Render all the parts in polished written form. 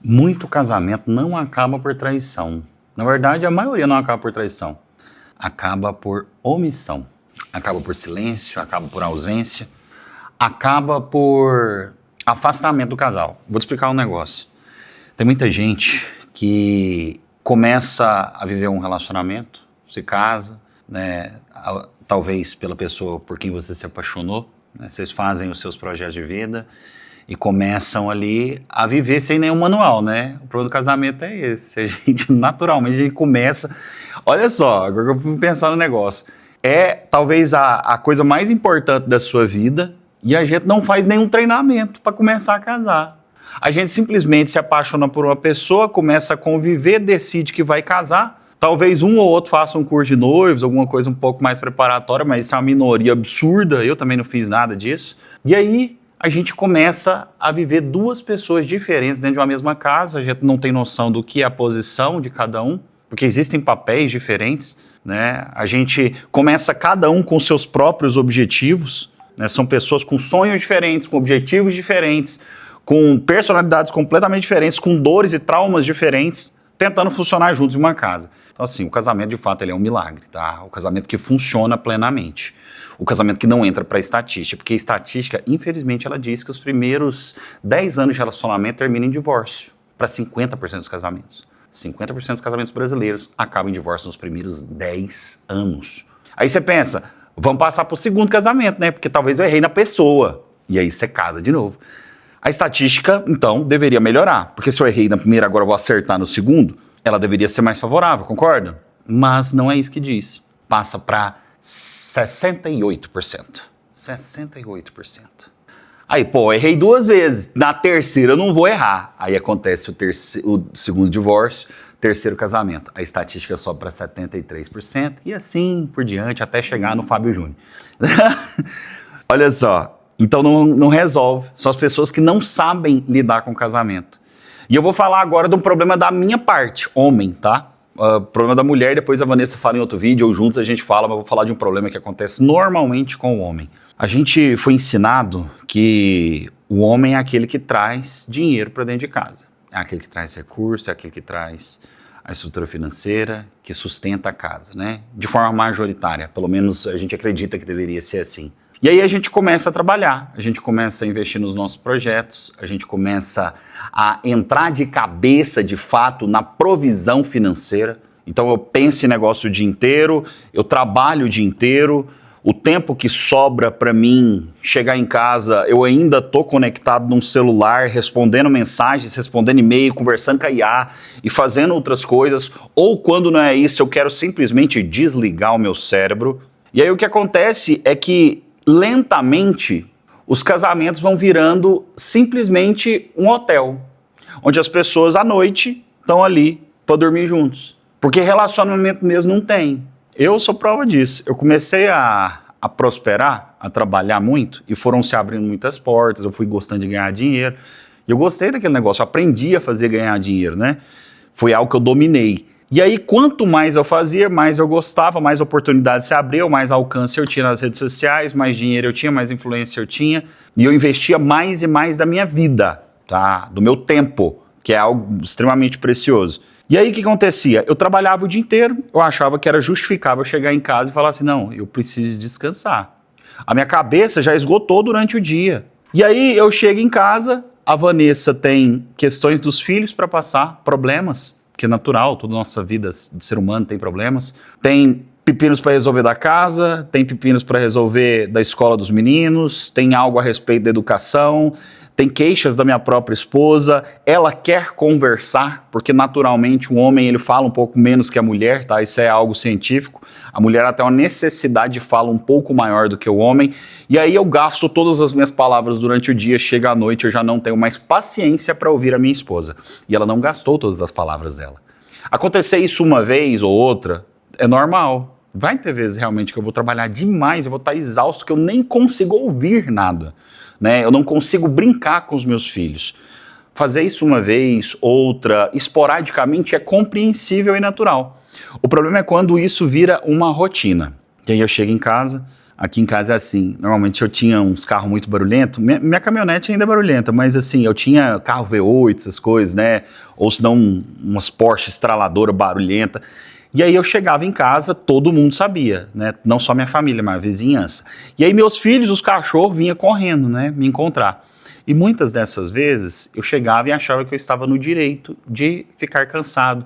Muito casamento não acaba por traição. Na verdade, a maioria não acaba por traição. Acaba por omissão. Acaba por silêncio, acaba por ausência. Acaba por afastamento do casal. Vou te explicar um negócio. Tem muita gente que começa a viver um relacionamento, se casa, né, talvez pela pessoa por quem você se apaixonou, né, vocês fazem os seus projetos de vida e começam ali a viver sem nenhum manual, né? O problema do casamento é esse, a gente naturalmente começa, olha só, agora eu vou pensar no negócio, é talvez a coisa mais importante da sua vida e a gente não faz nenhum treinamento para começar a casar. A gente simplesmente se apaixona por uma pessoa, começa a conviver, decide que vai casar. Talvez um ou outro faça um curso de noivos, alguma coisa um pouco mais preparatória, mas isso é uma minoria absurda, eu também não fiz nada disso. E aí a gente começa a viver duas pessoas diferentes dentro de uma mesma casa, a gente não tem noção do que é a posição de cada um, porque existem papéis diferentes, né? A gente começa cada um com seus próprios objetivos, né? São pessoas com sonhos diferentes, com objetivos diferentes, com personalidades completamente diferentes, com dores e traumas diferentes, tentando funcionar juntos em uma casa. Então, assim, o casamento, de fato, ele é um milagre, tá? O casamento que funciona plenamente. O casamento que não entra para estatística, porque a estatística, infelizmente, ela diz que os primeiros 10 anos de relacionamento terminam em divórcio, para 50% dos casamentos. 50% dos casamentos brasileiros acabam em divórcio nos primeiros 10 anos. Aí você pensa, vamos passar para o segundo casamento, né? Porque talvez eu errei na pessoa. E aí você casa de novo. A estatística, então, deveria melhorar, porque se eu errei na primeira, agora eu vou acertar no segundo, ela deveria ser mais favorável, concorda? Mas não é isso que diz. Passa para 68%. 68%. Aí, pô, errei 2 vezes, na terceira eu não vou errar. Aí acontece o segundo divórcio, terceiro casamento. A estatística sobe para 73% e assim por diante, até chegar no Fábio Júnior. Olha só. Então não resolve. São as pessoas que não sabem lidar com o casamento. E eu vou falar agora de um problema da minha parte, homem, tá? Problema da mulher, depois a Vanessa fala em outro vídeo, ou juntos a gente fala, mas eu vou falar de um problema que acontece normalmente com o homem. A gente foi ensinado que o homem é aquele que traz dinheiro para dentro de casa. É aquele que traz recursos, é aquele que traz a estrutura financeira, que sustenta a casa, né? De forma majoritária, pelo menos a gente acredita que deveria ser assim. E aí a gente começa a trabalhar, a gente começa a investir nos nossos projetos, a gente começa a entrar de cabeça, de fato, na provisão financeira. Então eu penso em negócio o dia inteiro, eu trabalho o dia inteiro, o tempo que sobra para mim chegar em casa, eu ainda estou conectado num celular, respondendo mensagens, respondendo e-mail, conversando com a IA e fazendo outras coisas. Ou quando não é isso, eu quero simplesmente desligar o meu cérebro. E aí o que acontece é que lentamente, os casamentos vão virando simplesmente um hotel, onde as pessoas à noite estão ali para dormir juntos. Porque relacionamento mesmo não tem. Eu sou prova disso. Eu comecei a prosperar, a trabalhar muito, e foram se abrindo muitas portas, eu fui gostando de ganhar dinheiro. E eu gostei daquele negócio, eu aprendi a fazer ganhar dinheiro, né? Foi algo que eu dominei. E aí, quanto mais eu fazia, mais eu gostava, mais oportunidades se abriu, mais alcance eu tinha nas redes sociais, mais dinheiro eu tinha, mais influência eu tinha, e eu investia mais e mais da minha vida, tá? Do meu tempo, que é algo extremamente precioso. E aí, o que acontecia? Eu trabalhava o dia inteiro, eu achava que era justificável chegar em casa e falar assim, não, eu preciso descansar. A minha cabeça já esgotou durante o dia. E aí, eu chego em casa, a Vanessa tem questões dos filhos para passar, problemas, que é natural, toda a nossa vida de ser humano tem problemas. Tem pepinos para resolver da casa, tem pepinos para resolver da escola dos meninos, tem algo a respeito da educação, tem queixas da minha própria esposa, ela quer conversar, porque naturalmente o homem ele fala um pouco menos que a mulher, tá? Isso é algo científico. A mulher ela tem uma necessidade de fala um pouco maior do que o homem, e aí eu gasto todas as minhas palavras durante o dia, chega à noite, eu já não tenho mais paciência para ouvir a minha esposa. E ela não gastou todas as palavras dela. Acontecer isso uma vez ou outra é normal. Vai ter vezes realmente que eu vou trabalhar demais, eu vou estar exausto, que eu nem consigo ouvir nada, né? Eu não consigo brincar com os meus filhos. Fazer isso uma vez, outra, esporadicamente é compreensível e natural. O problema é quando isso vira uma rotina. E aí eu chego em casa, Aqui em casa é assim, normalmente eu tinha uns carros muito barulhentos, minha caminhonete ainda é barulhenta, mas assim, eu tinha carro V8, essas coisas, né, ou se não umas Porsche estraladora barulhenta, e aí eu chegava em casa, todo mundo sabia, né, não só minha família, mas a vizinhança, e aí meus filhos, os cachorros, vinham correndo, né, me encontrar, e muitas dessas vezes eu chegava e achava que eu estava no direito de ficar cansado,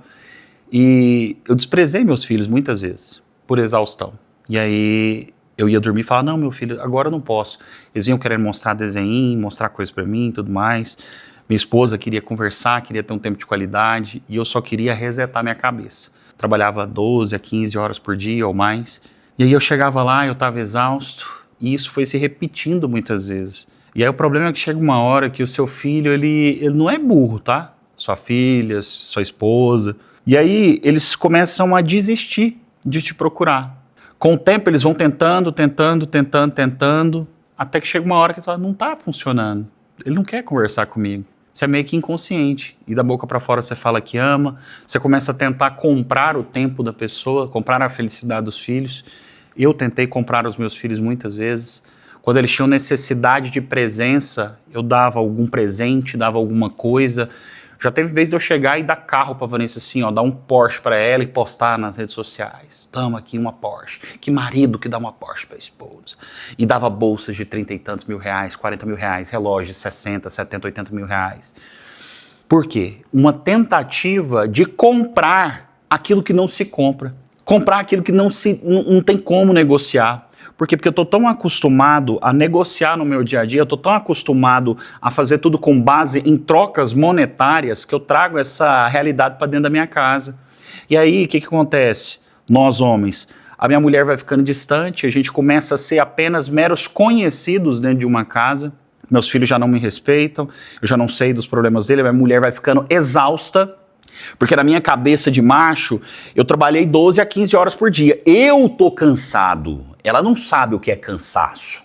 e eu desprezei meus filhos muitas vezes, por exaustão, e aí eu ia dormir e falava, não, meu filho, agora eu não posso. Eles vinham querendo mostrar desenho, mostrar coisas pra mim e tudo mais. Minha esposa queria conversar, queria ter um tempo de qualidade e eu só queria resetar minha cabeça. Trabalhava 12 a 15 horas por dia ou mais. E aí eu chegava lá, eu estava exausto e isso foi se repetindo muitas vezes. E aí o problema é que chega uma hora que o seu filho, ele não é burro, tá? Sua filha, sua esposa. E aí eles começam a desistir de te procurar. Com o tempo eles vão tentando, até que chega uma hora que eles falam, não tá funcionando, ele não quer conversar comigo. Você é meio que inconsciente, e da boca para fora você fala que ama, você começa a tentar comprar o tempo da pessoa, comprar a felicidade dos filhos. Eu tentei comprar os meus filhos muitas vezes, quando eles tinham necessidade de presença, eu dava algum presente, dava alguma coisa. Já teve vez de eu chegar e dar carro pra Vanessa assim, ó, dar um Porsche pra ela e postar nas redes sociais. Tamo aqui uma Porsche. Que marido que dá uma Porsche pra esposa. E dava bolsas de 30 e tantos mil reais, 40 mil reais, relógios de 60, 70, 80 mil reais. Por quê? Uma tentativa de comprar aquilo que não se compra. Comprar aquilo que não tem como negociar. Por quê? Porque eu estou tão acostumado a negociar no meu dia a dia, eu estou tão acostumado a fazer tudo com base em trocas monetárias que eu trago essa realidade para dentro da minha casa. E aí, o que acontece? Nós, homens, a minha mulher vai ficando distante, a gente começa a ser apenas meros conhecidos dentro de uma casa, meus filhos já não me respeitam, eu já não sei dos problemas dele, a minha mulher vai ficando exausta, porque na minha cabeça de macho, eu trabalhei 12 a 15 horas por dia. Eu tô cansado. Ela não sabe o que é cansaço.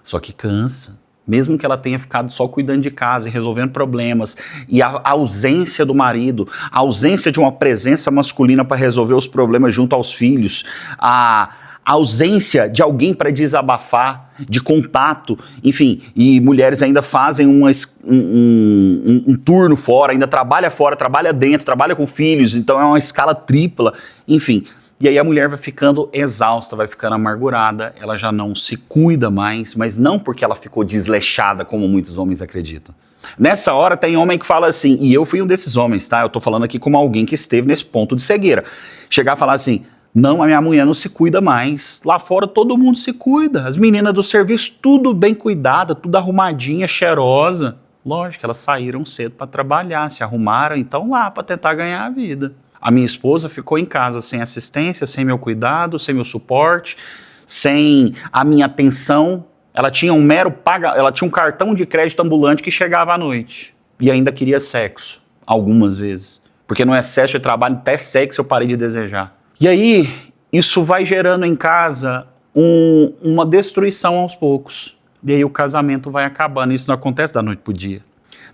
Só que cansa. Mesmo que ela tenha ficado só cuidando de casa e resolvendo problemas, e a ausência do marido, a ausência de uma presença masculina para resolver os problemas junto aos filhos, a ausência de alguém para desabafar, de contato, enfim, e mulheres ainda fazem um turno fora, ainda trabalha fora, trabalha dentro, trabalha com filhos, então é uma escala tripla, enfim. E aí a mulher vai ficando exausta, vai ficando amargurada, ela já não se cuida mais, mas não porque ela ficou desleixada, como muitos homens acreditam. Nessa hora tem homem que fala assim, e eu fui um desses homens, tá? Eu tô falando aqui como alguém que esteve nesse ponto de cegueira. Chegar a falar assim, não, a minha mulher não se cuida mais. Lá fora todo mundo se cuida. As meninas do serviço, tudo bem cuidada, tudo arrumadinha, cheirosa. Lógico, elas saíram cedo para trabalhar, se arrumaram, então lá para tentar ganhar a vida. A minha esposa ficou em casa sem assistência, sem meu cuidado, sem meu suporte, sem a minha atenção. Ela tinha ela tinha um cartão de crédito ambulante que chegava à noite. E ainda queria sexo, algumas vezes. Porque no excesso de trabalho, até sexo eu parei de desejar. E aí, isso vai gerando em casa uma destruição aos poucos. E aí o casamento vai acabando. Isso não acontece da noite pro dia.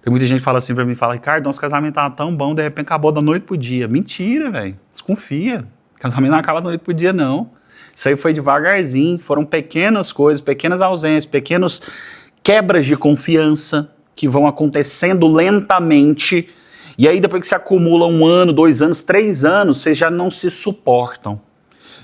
Tem muita gente que fala assim pra mim, fala, Ricardo, nosso casamento tava tão bom, de repente acabou da noite pro dia. Mentira, velho. Desconfia. Casamento não acaba da noite pro dia, não. Isso aí foi devagarzinho, foram pequenas coisas, pequenas ausências, pequenas quebras de confiança que vão acontecendo lentamente. E aí depois que se acumula 1 ano, 2 anos, 3 anos, vocês já não se suportam.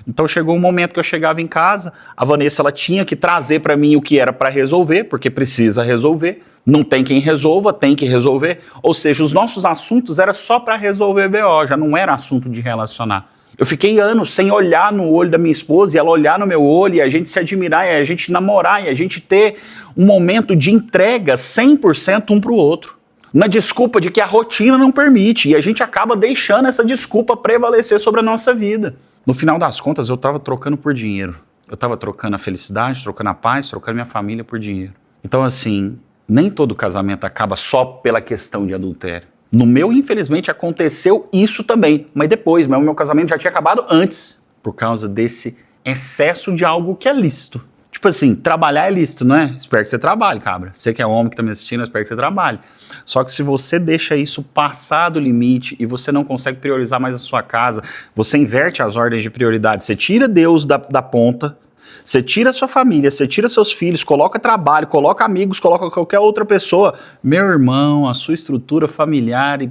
Então chegou um momento que eu chegava em casa, a Vanessa ela tinha que trazer para mim o que era para resolver, porque precisa resolver, não tem quem resolva, tem que resolver. Ou seja, os nossos assuntos era só para resolver BO, já não era assunto de relacionar. Eu fiquei anos sem olhar no olho da minha esposa e ela olhar no meu olho e a gente se admirar e a gente namorar e a gente ter um momento de entrega 100% um para o outro. Na desculpa de que a rotina não permite, e a gente acaba deixando essa desculpa prevalecer sobre a nossa vida. No final das contas, eu estava trocando por dinheiro. Eu estava trocando a felicidade, trocando a paz, trocando minha família por dinheiro. Então, assim, nem todo casamento acaba só pela questão de adultério. No meu, infelizmente, aconteceu isso também, mas depois, o meu casamento já tinha acabado antes, por causa desse excesso de algo que é lícito. Tipo assim, trabalhar é lícito, não é? Espero que você trabalhe, cabra. Você que é homem que tá me assistindo, eu espero que você trabalhe. Só que se você deixa isso passar do limite e você não consegue priorizar mais a sua casa, você inverte as ordens de prioridade, você tira Deus da ponta, Você tira a sua família, você tira seus filhos, coloca trabalho, coloca amigos, coloca qualquer outra pessoa. Meu irmão, a sua estrutura familiar e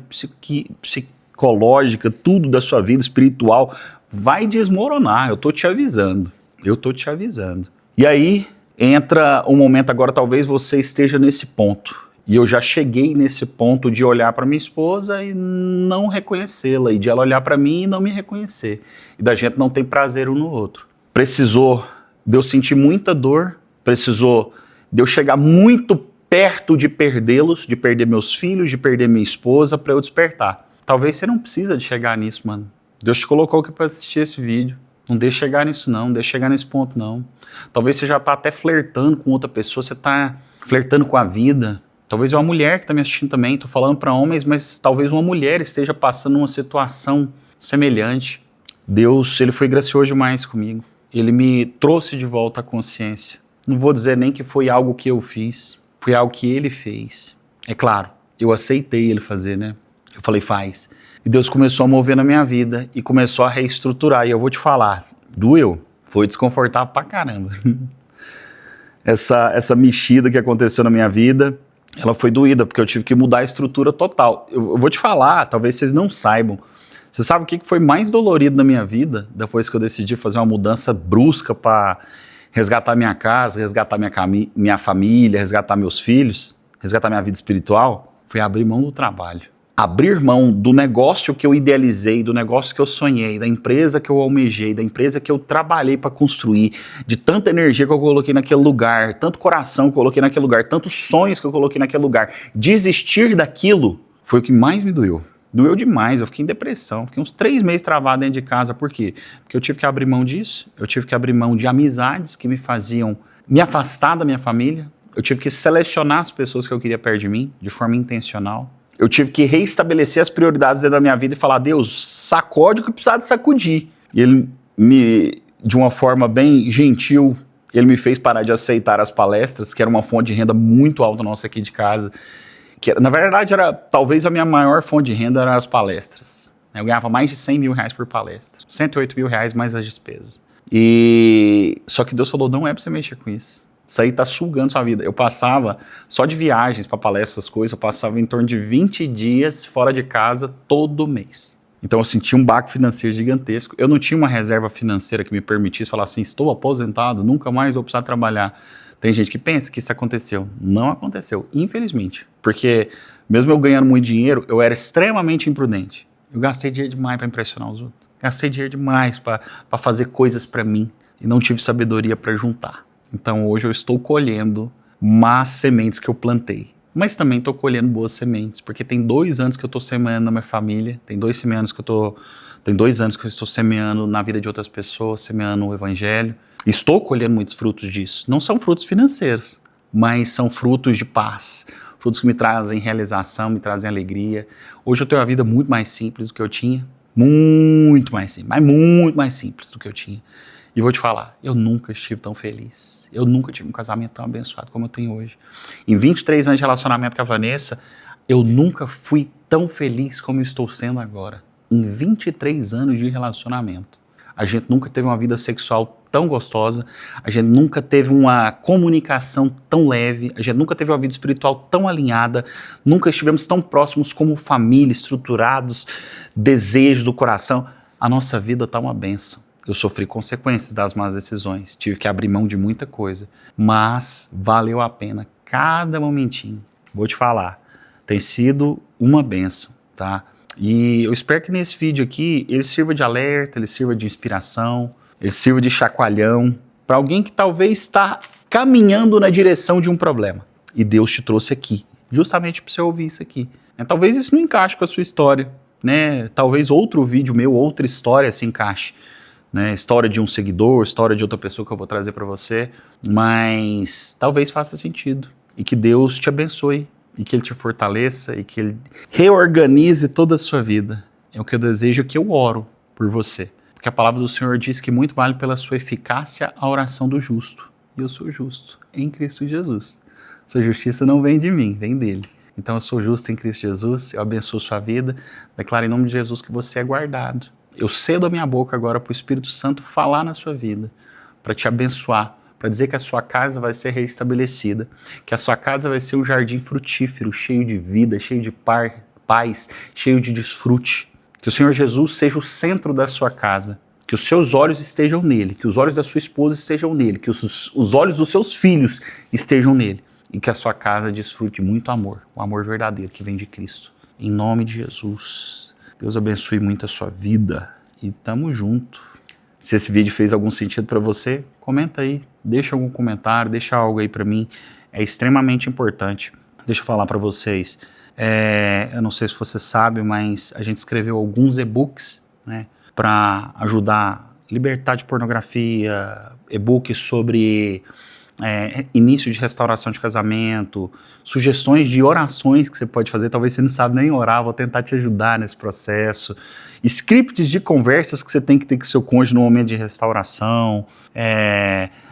psicológica, tudo da sua vida espiritual vai desmoronar. Eu tô te avisando. Eu tô te avisando. E aí entra um momento agora, talvez você esteja nesse ponto. E eu já cheguei nesse ponto de olhar para minha esposa e não reconhecê-la, e de ela olhar para mim e não me reconhecer. E da gente não ter prazer um no outro. Precisou de eu sentir muita dor, precisou de eu chegar muito perto de perdê-los, de perder meus filhos, de perder minha esposa, para eu despertar. Talvez você não precisa de chegar nisso, mano. Deus te colocou aqui para assistir esse vídeo. Não deixe chegar nisso não, não deixe chegar nesse ponto não. Talvez você já está até flertando com outra pessoa, você está flertando com a vida. Talvez é uma mulher que está me assistindo também, estou falando para homens, mas talvez uma mulher esteja passando uma situação semelhante. Deus, Ele foi gracioso demais comigo. Ele me trouxe de volta à consciência. Não vou dizer nem que foi algo que eu fiz, foi algo que Ele fez. É claro, eu aceitei Ele fazer, né? Eu falei, faz. E Deus começou a mover na minha vida e começou a reestruturar. E eu vou te falar, doeu, foi desconfortável pra caramba. Essa mexida que aconteceu na minha vida, ela foi doída, porque eu tive que mudar a estrutura total. Eu vou te falar, talvez vocês não saibam. Você sabe o que foi mais dolorido na minha vida, depois que eu decidi fazer uma mudança brusca para resgatar minha casa, resgatar minha família, resgatar meus filhos, resgatar minha vida espiritual? Foi abrir mão do trabalho. Abrir mão do negócio que eu idealizei, do negócio que eu sonhei, da empresa que eu almejei, da empresa que eu trabalhei para construir, de tanta energia que eu coloquei naquele lugar, tanto coração que eu coloquei naquele lugar, tantos sonhos que eu coloquei naquele lugar. Desistir daquilo foi o que mais me doeu. Doeu demais, eu fiquei em depressão, fiquei uns 3 meses travado dentro de casa. Por quê? Porque eu tive que abrir mão disso, eu tive que abrir mão de amizades que me faziam me afastar da minha família, eu tive que selecionar as pessoas que eu queria perto de mim, de forma intencional. Eu tive que reestabelecer as prioridades dentro da minha vida e falar, Deus, sacode o que precisar de sacudir. E Ele de uma forma bem gentil, Ele me fez parar de aceitar as palestras, que era uma fonte de renda muito alta nossa aqui de casa. Que na verdade, talvez a minha maior fonte de renda eram as palestras. Eu ganhava mais de 100 mil reais por palestra. 108 mil reais mais as despesas. Só que Deus falou, não é pra você mexer com isso. Isso aí tá sugando sua vida. Eu passava, só de viagens para palestras, essas coisas, eu passava em torno de 20 dias fora de casa todo mês. Então eu sentia um baque financeiro gigantesco. Eu não tinha uma reserva financeira que me permitisse falar assim, estou aposentado, nunca mais vou precisar trabalhar. Tem gente que pensa que isso aconteceu. Não aconteceu, infelizmente. Porque mesmo eu ganhando muito dinheiro, eu era extremamente imprudente. Eu gastei dinheiro demais para impressionar os outros. Gastei dinheiro demais para fazer coisas para mim. E não tive sabedoria para juntar. Então hoje eu estou colhendo más sementes que eu plantei. Mas também estou colhendo boas sementes, porque tem 2 anos que eu estou semeando na minha família, tem 2 anos que eu estou semeando na vida de outras pessoas, semeando o evangelho. Estou colhendo muitos frutos disso. Não são frutos financeiros, mas são frutos de paz, frutos que me trazem realização, me trazem alegria. Hoje eu tenho uma vida muito mais simples do que eu tinha, muito mais simples, mas muito mais simples do que eu tinha. E vou te falar, eu nunca estive tão feliz. Eu nunca tive um casamento tão abençoado como eu tenho hoje. Em 23 anos de relacionamento com a Vanessa, eu nunca fui tão feliz como eu estou sendo agora. Em 23 anos de relacionamento. A gente nunca teve uma vida sexual tão gostosa, a gente nunca teve uma comunicação tão leve, a gente nunca teve uma vida espiritual tão alinhada, nunca estivemos tão próximos como família, estruturados, desejos do coração. A nossa vida está uma bênção. Eu sofri consequências das más decisões, tive que abrir mão de muita coisa, mas valeu a pena cada momentinho. Vou te falar, tem sido uma bênção, tá? E eu espero que nesse vídeo aqui ele sirva de alerta, ele sirva de inspiração, ele sirva de chacoalhão para alguém que talvez está caminhando na direção de um problema. E Deus te trouxe aqui, justamente para você ouvir isso aqui. Talvez isso não encaixe com a sua história, né? Talvez outro vídeo meu, outra história se encaixe. Né, história de um seguidor, história de outra pessoa que eu vou trazer para você, mas talvez faça sentido e que Deus te abençoe e que Ele te fortaleça e que Ele reorganize toda a sua vida. É o que eu desejo, que eu oro por você, porque a palavra do Senhor diz que muito vale pela sua eficácia a oração do justo, e eu sou justo em Cristo Jesus. Sua justiça não vem de mim, vem dele. Então eu sou justo em Cristo Jesus, eu abençoo sua vida, declaro em nome de Jesus que você é guardado. Eu cedo a minha boca agora para o Espírito Santo falar na sua vida, para te abençoar, para dizer que a sua casa vai ser reestabelecida, que a sua casa vai ser um jardim frutífero, cheio de vida, cheio de paz, cheio de desfrute. Que o Senhor Jesus seja o centro da sua casa, que os seus olhos estejam nele, que os olhos da sua esposa estejam nele, que os olhos dos seus filhos estejam nele, e que a sua casa desfrute muito amor, o amor verdadeiro que vem de Cristo. Em nome de Jesus, Deus abençoe muito a sua vida e tamo junto. Se esse vídeo fez algum sentido para você, comenta aí, deixa algum comentário, deixa algo aí para mim, é extremamente importante. Deixa eu falar para vocês, eu não sei se você sabe, mas a gente escreveu alguns e-books, né, para ajudar a libertar de pornografia, e-books sobre início de restauração de casamento, sugestões de orações que você pode fazer, talvez você não sabe nem orar, vou tentar te ajudar nesse processo, scripts de conversas que você tem que ter com seu cônjuge no momento de restauração,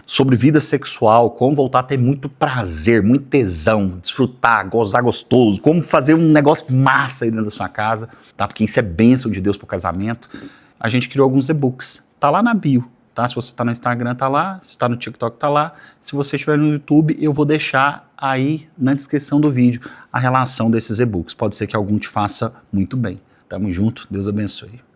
sobre vida sexual, como voltar a ter muito prazer, muito tesão, desfrutar, gozar gostoso, como fazer um negócio massa aí dentro da sua casa, tá? Porque isso é bênção de Deus pro casamento. A gente criou alguns e-books, tá lá na bio. Tá? Se você está no Instagram, tá lá. Se está no TikTok, tá lá. Se você estiver no YouTube, eu vou deixar aí na descrição do vídeo a relação desses e-books. Pode ser que algum te faça muito bem. Tamo junto. Deus abençoe.